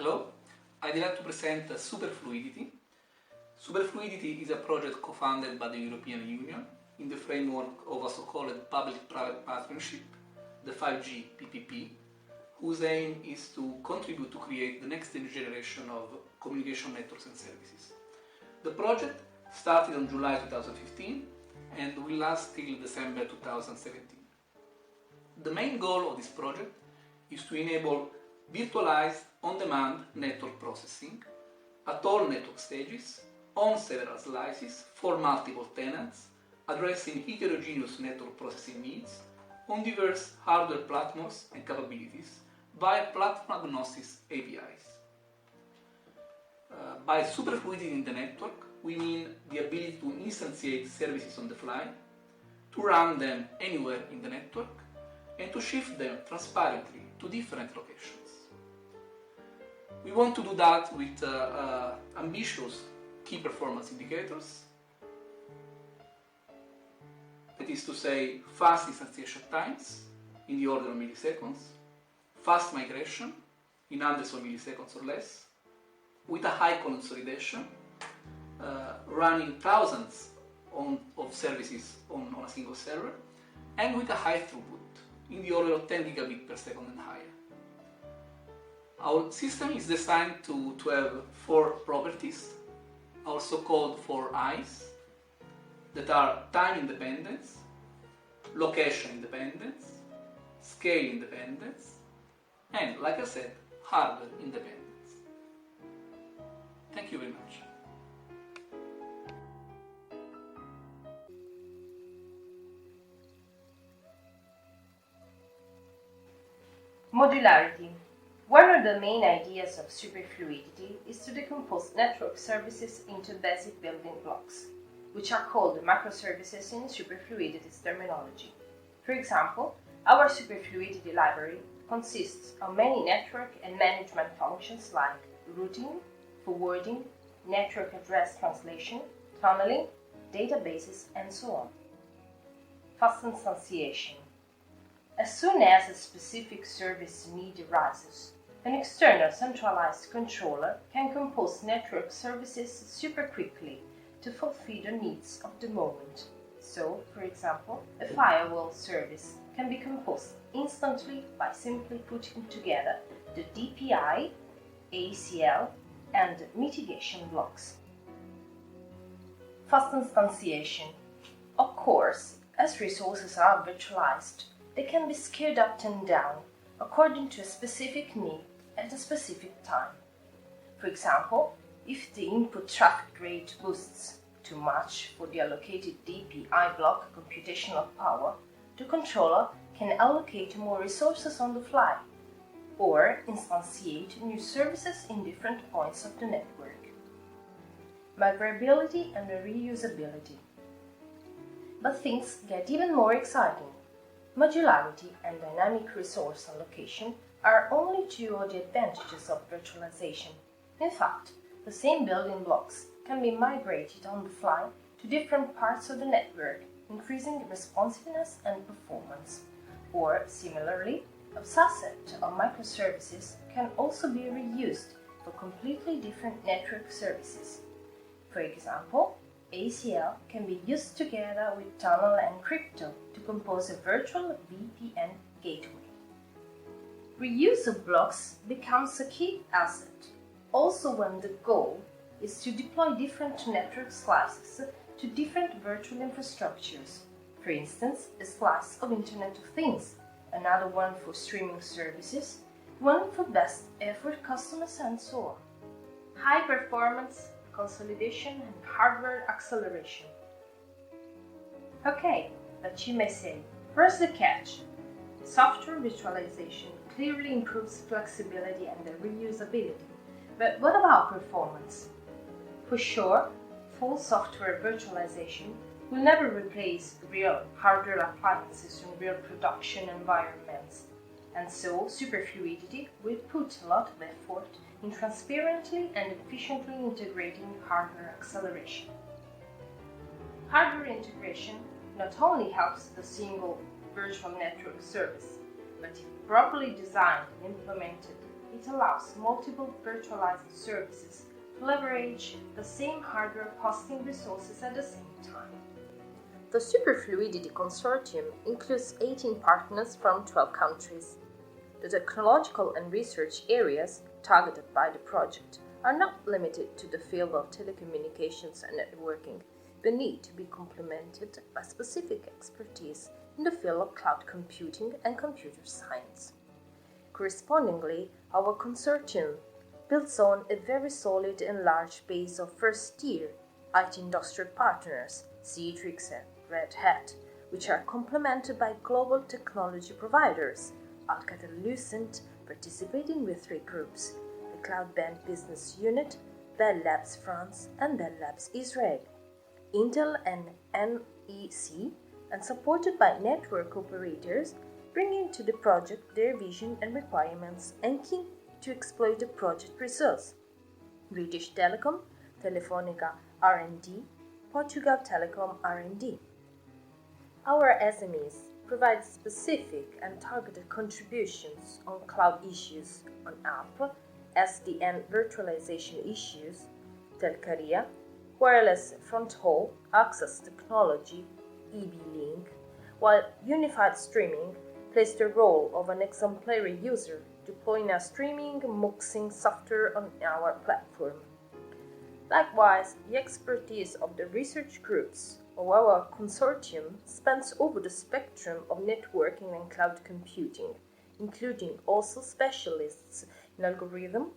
Hello, I'd like to present Superfluidity. Superfluidity is a project co-funded by the European Union in the framework of a so-called public-private partnership, the 5G PPP, whose aim is to contribute to create the next generation of communication networks and services. The project started on July 2015 and will last till December 2017. The main goal of this project is to enable virtualized on-demand network processing at all network stages, on several slices, for multiple tenants, addressing heterogeneous network processing needs on diverse hardware platforms and capabilities via platform-agnostic APIs. By superfluidity in the network, we mean the ability to instantiate services on the fly, to run them anywhere in the network, and to shift them transparently to different locations. We want to do that with ambitious key performance indicators, that is to say, fast instantiation times in the order of milliseconds, fast migration in hundreds of milliseconds or less, with a high consolidation, running thousands of services on a single server, and with a high throughput in the order of 10 gigabit per second and higher. Our system is designed to have four properties, our so-called 4 I's, that are time independence, location independence, scale independence, and, like I said, hardware independence. Thank you very much. Modularity. One of the main ideas of superfluidity is to decompose network services into basic building blocks, which are called microservices in superfluidity's terminology. For example, our superfluidity library consists of many network and management functions like routing, forwarding, network address translation, tunneling, databases, and so on. Fast instantiation. As soon as a specific service need arises, an external centralized controller can compose network services super quickly to fulfill the needs of the moment. So, for example, a firewall service can be composed instantly by simply putting together the DPI, ACL, and mitigation blocks. Fast instantiation. Of course, as resources are virtualized, they can be scaled up and down according to a specific need at a specific time. For example, if the input traffic rate boosts too much for the allocated DPI block computational power, the controller can allocate more resources on the fly, or instantiate new services in different points of the network. Migrability and reusability. But things get even more exciting. Modularity and dynamic resource allocation are only two of the advantages of virtualization. In fact, the same building blocks can be migrated on the fly to different parts of the network, increasing responsiveness and performance. Or, similarly, a subset of microservices can also be reused for completely different network services. For example, ACL can be used together with tunnel and crypto to compose a virtual VPN gateway. Reuse of blocks becomes a key asset, also when the goal is to deploy different network slices to different virtual infrastructures. For instance, a slice of Internet of Things, another one for streaming services, one for best effort customers, and so on. High performance, consolidation, and hardware acceleration. Okay, but you may say, where's the catch? Software virtualization clearly improves flexibility and the reusability, but what about performance? For sure, full software virtualization will never replace real hardware appliances in real production environments, and so superfluidity will put a lot of effort in transparently and efficiently integrating hardware acceleration. Hardware integration not only helps the single virtual network service, but if properly designed and implemented, it allows multiple virtualized services to leverage the same hardware hosting resources at the same time. The Superfluidity Consortium includes 18 partners from 12 countries. The technological and research areas targeted by the project are not limited to the field of telecommunications and networking, but need to be complemented by specific expertise in the field of cloud computing and computer science. Correspondingly, our consortium builds on a very solid and large base of first-tier IT industrial partners, Citrix and Red Hat, which are complemented by global technology providers, Alcatel-Lucent participating with 3 groups, the Cloud Band Business Unit, Bell Labs France and Bell Labs Israel, Intel and NEC, and supported by network operators, bringing to the project their vision and requirements and keen to exploit the project results. British Telecom, Telefonica R&D, Portugal Telecom R&D. Our SMEs provide specific and targeted contributions on cloud issues, on app, SDN virtualization issues, Telcaria, wireless fronthaul, access technology, EB-Link, while unified streaming plays the role of an exemplary user deploying a streaming muxing software on our platform. Likewise, the expertise of the research groups of our consortium spans over the spectrum of networking and cloud computing, including also specialists in algorithm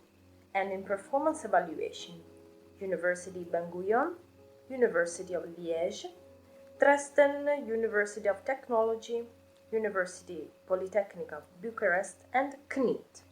and in performance evaluation, University Ben Gurion, University of Liège, Dresden University of Technology, University Polytechnic of Bucharest, and CNIT.